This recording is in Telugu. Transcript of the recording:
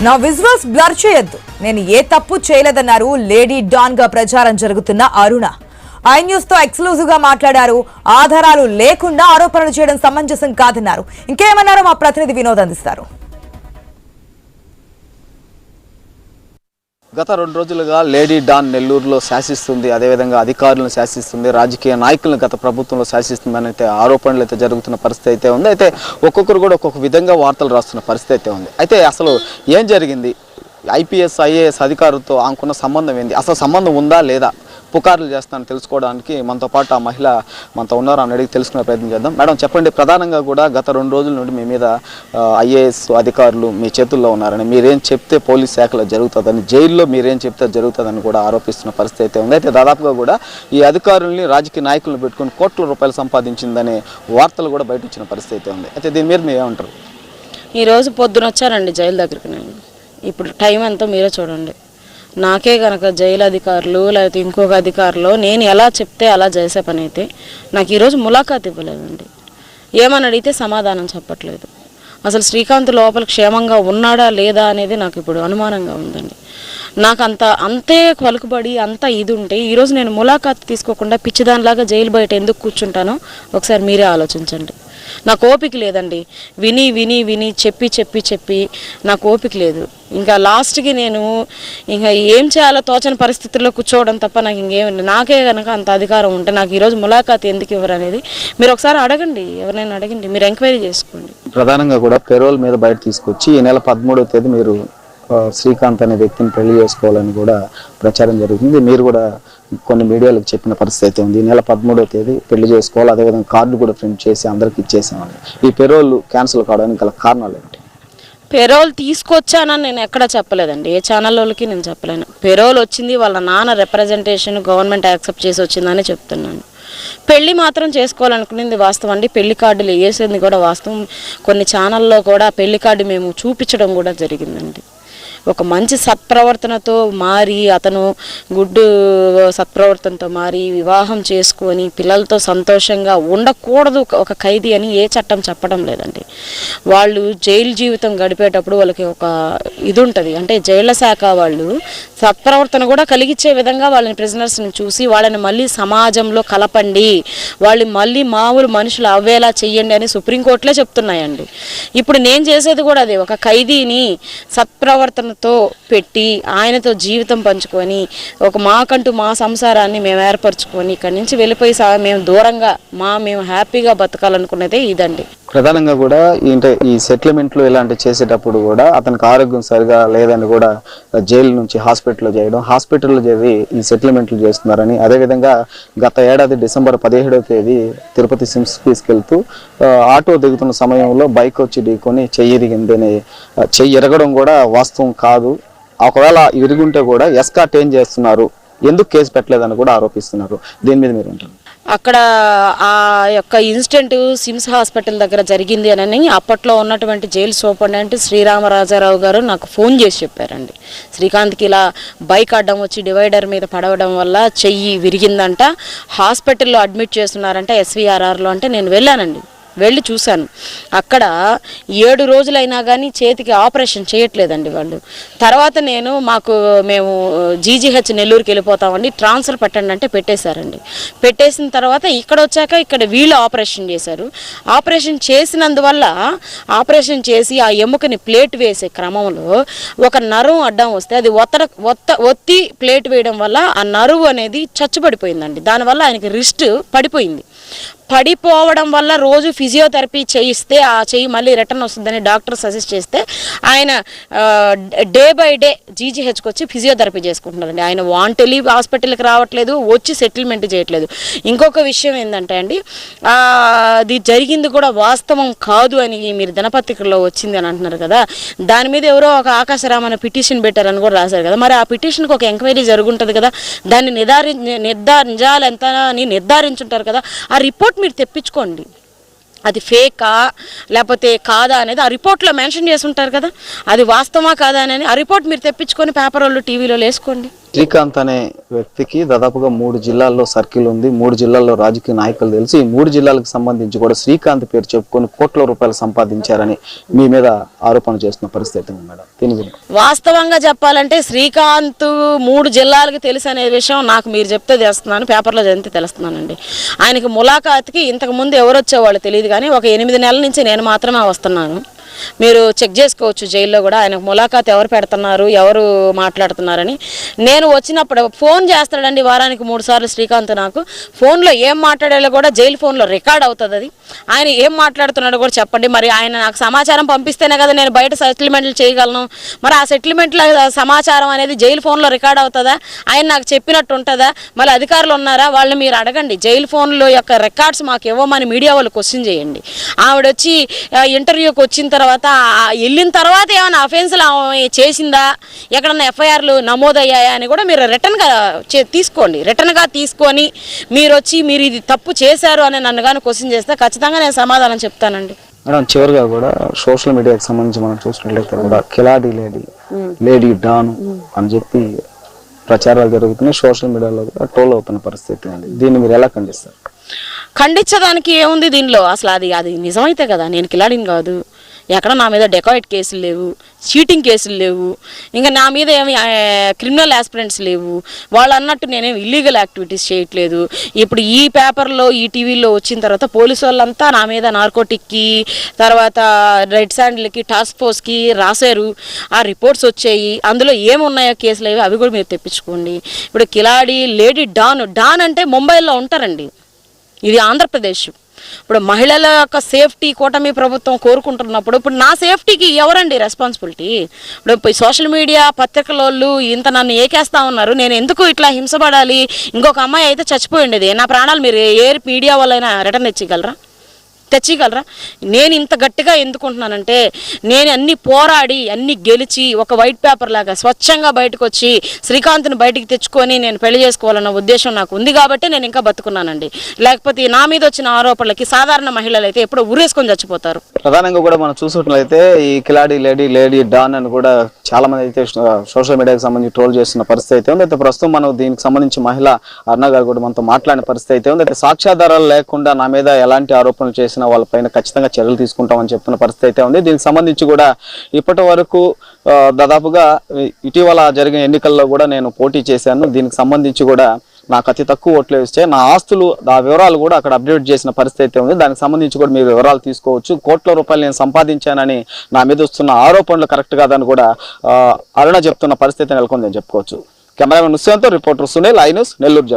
నా విజువల్స్ బ్లర్ చేయొద్దు, నేను ఏ తప్పు చేయలేదన్నారు లేడీ డాన్ గా ప్రచారం జరుగుతున్న అరుణ. ఐ న్యూస్ తో ఎక్స్క్లూజివ్ గా మాట్లాడారు. ఆధారాలు లేకుండా ఆరోపణలు చేయడం సమంజసం కాదన్నారు. ఇంకేమన్నారో మా ప్రతినిధి వినోద్ అందిస్తారు. గత 2 రోజులుగా లేడీ డాన్ నెల్లూరులో శాసిస్తుంది, అదేవిధంగా అధికారులను శాసిస్తుంది, రాజకీయ నాయకులను గత ప్రభుత్వంలో శాసిస్తుందని అయితే ఆరోపణలు అయితే జరుగుతున్న పరిస్థితి అయితే ఉంది. అయితే ఒక్కొక్కరు కూడా ఒక్కొక్క విధంగా వార్తలు రాస్తున్న పరిస్థితి అయితే ఉంది. అయితే అసలు ఏం జరిగింది, ఐపీఎస్ ఐఏఎస్ అధికారులతో ఆమెకున్న సంబంధం ఏంది, అసలు సంబంధం ఉందా లేదా, పుకార్లు చేస్తానని తెలుసుకోవడానికి మనతో పాటు ఆ మహిళ మనతో ఉన్నారు. అని అడిగి తెలుసుకునే ప్రయత్నం చేద్దాం. మేడం చెప్పండి, ప్రధానంగా కూడా గత 2 రోజుల నుండి మీ మీద ఐఏఎస్ అధికారులు మీ చేతుల్లో ఉన్నారని, మీరేం చెప్తే పోలీస్ శాఖలో జరుగుతుందని, జైల్లో మీరేం చెప్తే జరుగుతుందని కూడా ఆరోపిస్తున్న పరిస్థితి అయితే ఉంది. అయితే దాదాపుగా కూడా ఈ అధికారుల్ని రాజకీయ నాయకులను పెట్టుకుని కోట్ల రూపాయలు సంపాదించిందనే వార్తలు కూడా బయట వచ్చిన పరిస్థితి అయితే ఉంది. అయితే దీని మీద మీరు ఏమంటారు? ఈరోజు పొద్దున వచ్చానండి జైలు దగ్గరికి. నేను ఇప్పుడు టైం ఎంతో మీరే చూడండి. నాకే కనుక జైలు అధికారులు లేకపోతే ఇంకొక అధికారులు నేను ఎలా చెప్తే అలా చేసే పని అయితే నాకు ఈరోజు ములాఖాత్ ఇవ్వలేదండి. ఏమని అడిగితే సమాధానం చెప్పట్లేదు. అసలు శ్రీకాంత్ లోపల క్షేమంగా ఉన్నాడా లేదా అనేది నాకు ఇప్పుడు అనుమానంగా ఉందండి. నాకు అంతే పలుకుబడి అంత ఇది ఉంటే ఈరోజు నేను ములాఖాత్ తీసుకోకుండా పిచ్చిదానిలాగా జైలు బయట ఎందుకు కూర్చుంటానో ఒకసారి మీరే ఆలోచించండి. నాకు ఓపిక లేదండి. విని విని విని చెప్పి నాకు ఓపిక లేదు. ఇంకా లాస్ట్కి నేను ఇంకా ఏం చేయాలో తోచని పరిస్థితుల్లో కూర్చోవడం తప్ప నాకు ఇంకేం, నాకే కనుక అంత అధికారం ఉంటే నాకు ఈరోజు ములాఖాత్ ఎందుకు ఇవ్వరు అనేది మీరు ఒకసారి అడగండి, ఎవరైనా అడగండి, మీరు ఎంక్వైరీ చేసుకోండి. ప్రధానంగా కూడా పెరోల్ మీద బయట తీసుకొచ్చి ఈ నెల 13వ తేదీ మీరు శ్రీకాంత్ అనే వ్యక్తిని పెళ్లి చేసుకోవాలని కూడా ప్రచారం జరుగుతుంది. మీరు కూడా కొన్ని మీడియాలకు చెప్పిన పరిస్థితి అయితే ఉంది. ఈ నెల 13వ తేదీ పెళ్లి చేసుకోవాలి, అదేవిధంగా కార్డు కూడా ప్రింట్ చేసి అందరికి ఇచ్చేసామని. ఈ పెరోల్ క్యాన్సిల్ కావడానికి గల కారణాలు ఏంటి? పెరోల్ తీసుకొచ్చానని నేను ఎక్కడ చెప్పలేదండి, ఏ ఛానల్ వాళ్ళకి నేను చెప్పలేను. పెరోల్ వచ్చింది వాళ్ళ నాన్న రిప్రజెంటేషన్ గవర్నమెంట్ యాక్సెప్ట్ చేసి వచ్చిందని చెప్తున్నాను. పెళ్లి మాత్రం చేసుకోవాలనుకునేది వాస్తవం అండి. పెళ్లి కార్డులు వేసేది కూడా వాస్తవం. కొన్ని ఛానల్లో కూడా పెళ్లి కార్డు మేము చూపించడం కూడా జరిగిందండి. ఒక మంచి సత్ప్రవర్తనతో మారి అతను గుడ్డు సత్ప్రవర్తనతో మారి వివాహం చేసుకొని పిల్లలతో సంతోషంగా ఉండకూడదు ఒక ఖైదీ అని ఏ చట్టం చెప్పడం లేదండి. వాళ్ళు జైలు జీవితం గడిపేటప్పుడు వాళ్ళకి ఒక ఇది ఉంటుంది, అంటే జైళ్ల శాఖ వాళ్ళు సత్ప్రవర్తన కూడా కలిగించే విధంగా వాళ్ళని ప్రిజనర్స్ని చూసి వాళ్ళని మళ్ళీ సమాజంలో కలపండి, వాళ్ళు మళ్ళీ మామూలు మనుషులు అవ్వేలా చెయ్యండి అని సుప్రీంకోర్టులే చెప్తున్నాయండి. ఇప్పుడు నేను చేసేది కూడా అదే, ఒక ఖైదీని సత్ప్రవర్తనతో పెట్టి ఆయనతో జీవితం పంచుకొని మాకంటూ మా సంసారాన్ని మేము ఏర్పరచుకొని ఇక్కడి నుంచి వెళ్ళిపోయి మేము దూరంగా మేము హ్యాపీగా బతకాలనుకున్నదే ఇదండి. ప్రధానంగా కూడా ఈ సెటిల్మెంట్లు ఇలాంటి చేసేటప్పుడు కూడా అతనికి ఆరోగ్యం సరిగా లేదని కూడా జైలు నుంచి హాస్పిటల్లో చేయడం, హాస్పిటల్లో చేరి ఈ సెటిల్మెంట్లు చేస్తున్నారని, అదేవిధంగా గత ఏడాది డిసెంబర్ 17వ తేదీ తిరుపతి సిమ్స్ తీసుకెళ్తూ ఆటో దిగుతున్న సమయంలో బైక్ వచ్చి ఢీకొని చెయ్యి ఎరగడం కూడా వాస్తవం కాదు. ఒకవేళ విరుగుంటే కూడా ఎస్కాట్ ఏం చేస్తున్నారు, ఎందుకు కేసు పెట్టలేదని కూడా ఆరోపిస్తున్నారు. దీని మీద మీరు ఉంటారు? అక్కడ ఆ యొక్క ఇన్సిడెంట్ సిమ్స్ హాస్పిటల్ దగ్గర జరిగింది అని అప్పట్లో ఉన్నటువంటి జైలు సూపరింటెండెంట్ శ్రీరామరాజారావు గారు నాకు ఫోన్ చేసి చెప్పారండి. శ్రీకాంత్కి ఇలా బైక్ అడ్డం వచ్చి డివైడర్ మీద పడవడం వల్ల చెయ్యి విరిగిందంట, హాస్పిటల్లో అడ్మిట్ చేస్తున్నారంట ఎస్వీఆర్ఆర్లో. అంటే నేను వెళ్ళానండి, వెళ్ళి చూశాను. అక్కడ 7 రోజులైనా కానీ చేతికి ఆపరేషన్ చేయట్లేదండి వాళ్ళు. తర్వాత మేము జీజీహెచ్ నెల్లూరుకి వెళ్ళిపోతామండి, ట్రాన్స్ఫర్ పెట్టండి అంటే పెట్టేశారండి. పెట్టేసిన తర్వాత ఇక్కడ వచ్చాక ఇక్కడ వీళ్ళు ఆపరేషన్ చేశారు. ఆపరేషన్ చేసినందువల్ల ఆపరేషన్ చేసి ఆ ఎముకని ప్లేట్ వేసే క్రమంలో ఒక నరువు అడ్డం వస్తే అది ఒత్తి ప్లేట్ వేయడం వల్ల ఆ నరువు అనేది చచ్చుబడిపోయిందండి. దానివల్ల ఆయనకి రిస్ట్ పడిపోయింది. పడిపోవడం వల్ల రోజు ఫిజియోథెరపీ చేయిస్తే ఆ చెయ్యి మళ్ళీ రిటర్న్ వస్తుందని డాక్టర్ సజెస్ట్ చేస్తే ఆయన డే బై డే జీజీహెచ్కి వచ్చి ఫిజియోథెరపీ చేసుకుంటున్నారండి. ఆయన వాంటెలీ హాస్పిటల్కి రావట్లేదు, వచ్చి సెటిల్మెంట్ చేయట్లేదు. ఇంకొక విషయం ఏంటంటే అండి, అది జరిగింది కూడా వాస్తవం కాదు అని మీరు దినపత్రికల్లో వచ్చింది అని అంటున్నారు కదా, దాని మీద ఎవరో ఒక ఆకాశరామన్న పిటిషన్ పెట్టారని కూడా రాశారు కదా. మరి ఆ పిటిషన్కి ఒక ఎంక్వైరీ జరుగుంటుంది కదా, దాన్ని నిజాలు ఎంత అని నిర్ధారించుంటారు కదా. ఆ రిపోర్ట్ మీరు తెప్పించుకోండి, అది ఫేకా లేకపోతే కాదా అనేది ఆ రిపోర్ట్లో మెన్షన్ చేసి ఉంటారు కదా, అది వాస్తవమా కాదా అని ఆ రిపోర్ట్ మీరు తెప్పించుకొని పేపర్ వాళ్ళు టీవీలో వేసుకోండి. శ్రీకాంత్ అనే వ్యక్తికి దాదాపుగా 3 జిల్లాల్లో సర్కిల్ ఉంది, 3 జిల్లాల్లో రాజకీయ నాయకులు తెలిసి ఈ 3 జిల్లాలకు సంబంధించి కూడా శ్రీకాంత్ పేరు చెప్పుకొని కోట్ల రూపాయలు సంపాదించారని మీ మీద ఆరోపణ చేస్తున్న పరిస్థితి ఉంది మేడం. దీని గురించి వాస్తవంగా చెప్పాలంటే శ్రీకాంత్ 3 జిల్లాలకు తెలుసు అనే విషయం నాకు మీరు చెప్తే తెలుస్తున్నాను, పేపర్లో చదివితే తెలుస్తున్నానండి. ఆయనకి ములాఖాత్కి ఇంతకు ముందు ఎవరు వచ్చేవాళ్ళు తెలియదు, కానీ ఒక 8 నెలల నుంచి నేను మాత్రమే వస్తున్నాను. మీరు చెక్ చేసుకోవచ్చు జైల్లో కూడా ఆయనకు ములాఖాత్ ఎవరు పెడుతున్నారు, ఎవరు మాట్లాడుతున్నారని. నేను వచ్చినప్పుడు ఫోన్ చేస్తాడండి వారానికి 3 సార్లు శ్రీకాంత్. నాకు ఫోన్లో ఏం మాట్లాడాలో కూడా జైలు ఫోన్లో రికార్డ్ అవుతుంది. అది ఆయన ఏం మాట్లాడుతున్నాడో కూడా చెప్పండి. మరి ఆయన నాకు సమాచారం పంపిస్తేనే కదా నేను బయట సెటిల్మెంట్లు చేయగలను. మరి ఆ సెటిల్మెంట్ల సమాచారం అనేది జైలు ఫోన్లో రికార్డ్ అవుతుందా, ఆయన నాకు చెప్పినట్టు ఉంటుందా? మళ్ళీ అధికారులు ఉన్నారా, వాళ్ళని మీరు అడగండి. జైలు ఫోన్లో యొక్క రికార్డ్స్ మాకు ఇవ్వమని మీడియా వాళ్ళు క్వశ్చన్ చేయండి. ఆవిడ వచ్చి ఇంటర్వ్యూకి వచ్చిన తర్వాత వెళ్ళిన తర్వాత ఏమైనా అఫెన్స్లు చేసిందా, ఎక్కడన్నా ఎఫ్ఐఆర్లు నమోదయ్యాయా అని కూడా మీరు రిటర్న్గా తీసుకోండి. రిటర్న్గా తీసుకొని మీరు వచ్చి మీరు ఇది తప్పు చేశారు అని నన్ను కానీ క్వశ్చన్ చేస్తే ఖచ్చితంగా నేను సమాధానం చెప్తానండి. మేడం, చివరిగా కూడా సోషల్ మీడియాకి సంబంధించి మనం చూసినట్లయితే కూడా కిలాడి లేడీ డాన్ అని చెప్పి ప్రచారాలు జరుగుతున్నాయి. సోషల్ మీడియాలో కూడా ట్రోల్ అవుతున్న పరిస్థితి ఉంది. దీన్ని మీరు ఎలా ఖండిస్తారు? ఖండించడానికి ఏముంది దీనిలో? అసలు అది నిజమైతే కదా నేను కిలాడిని కాదు. ఎక్కడ నా మీద డెకాయిట్ కేసులు లేవు, చీటింగ్ కేసులు లేవు, ఇంకా నా మీద ఏమి క్రిమినల్ ఆస్పిరెంట్స్ లేవు. వాళ్ళు అన్నట్టు నేనేం ఇల్లీగల్ యాక్టివిటీస్ చేయట్లేదు. ఇప్పుడు ఈ పేపర్లో ఈ టీవీలో వచ్చిన తర్వాత పోలీసు వాళ్ళంతా నా మీద నార్కోటిక్కి తర్వాత రెడ్ శాండిల్కి టాస్క్ ఫోర్స్కి రాశారు. ఆ రిపోర్ట్స్ వచ్చాయి, అందులో ఏమున్నాయో కేసులు అవి కూడా మీరు తెప్పించుకోండి. ఇప్పుడు కిలాడి లేడీ డాన్ అంటే ముంబైలో ఉంటారండి, ఇది ఆంధ్రప్రదేశ్. ఇప్పుడు మహిళల యొక్క సేఫ్టీ కూటమి ప్రభుత్వం కోరుకుంటున్నప్పుడు ఇప్పుడు నా సేఫ్టీకి ఎవరండి రెస్పాన్సిబిలిటీ? ఇప్పుడు సోషల్ మీడియా పత్రికలోళ్ళు ఇంత నన్ను ఏకేస్తా ఉన్నారు, నేను ఎందుకు ఇట్లా హింసపడాలి? ఇంకొక అమ్మాయి అయితే చచ్చిపోయిండేది, నా ప్రాణాలు మీరు ఏ మీడియా వాళ్ళైనా రిటర్న్ తెచ్చిగలరా? నేను ఇంత గట్టిగా ఎందుకుంటున్నానంటే నేను అన్ని పోరాడి అన్ని గెలిచి ఒక వైట్ పేపర్ లాగా స్వచ్ఛంగా బయటకు వచ్చి శ్రీకాంత్ని బయటికి తెచ్చుకొని నేను పెళ్లి చేసుకోవాలన్న ఉద్దేశం నాకు ఉంది కాబట్టి నేను ఇంకా బతుకున్నానండి. లేకపోతే నా మీద వచ్చిన ఆరోపణలకి సాధారణ మహిళలు అయితే ఎప్పుడో ఊరేసుకొని చచ్చిపోతారు. ప్రధానంగా కూడా మనం చూసినట్లయితే ఈ కిలాడి లేడీ డాన్ అని కూడా చాలా మంది అయితే సోషల్ మీడియాకి సంబంధించి ట్రోల్ చేస్తున్న పరిస్థితి అయితే ఉంది. అయితే ప్రస్తుతం మనం దీనికి సంబంధించి మహిళ అరుణ గారు కూడా మనతో మాట్లాడిన పరిస్థితి అయితే ఉంది. అయితే సాక్ష్యాధారాలు లేకుండా నా మీద ఎలాంటి ఆరోపణలు చేసిన వాళ్ళపైన ఖచ్చితంగా చర్యలు తీసుకుంటామని చెప్తున్న పరిస్థితి అయితే ఉంది. దీనికి సంబంధించి కూడా ఇప్పటి వరకు దాదాపుగా ఇటీవల జరిగిన ఎన్నికల్లో కూడా నేను పోటీ చేశాను. దీనికి సంబంధించి కూడా నాకు అతి తక్కువ ఓట్లు ఇస్తే నా ఆస్తులు ఆ వివరాలు కూడా అక్కడ అప్డేట్ చేసిన పరిస్థితి అయితే ఉంది. దానికి సంబంధించి కూడా మీరు వివరాలు తీసుకోవచ్చు. కోట్ల రూపాయలు నేను సంపాదించానని నా మీద వస్తున్న ఆరోపణలు కరెక్ట్ కాదని కూడా అరుణ చెప్తున్న పరిస్థితి నెలకొందని చెప్పుకోవచ్చు. కెమెరామెన్ హుస్సేన్తో reporter Sunil, I news, Nellore జిల్లా.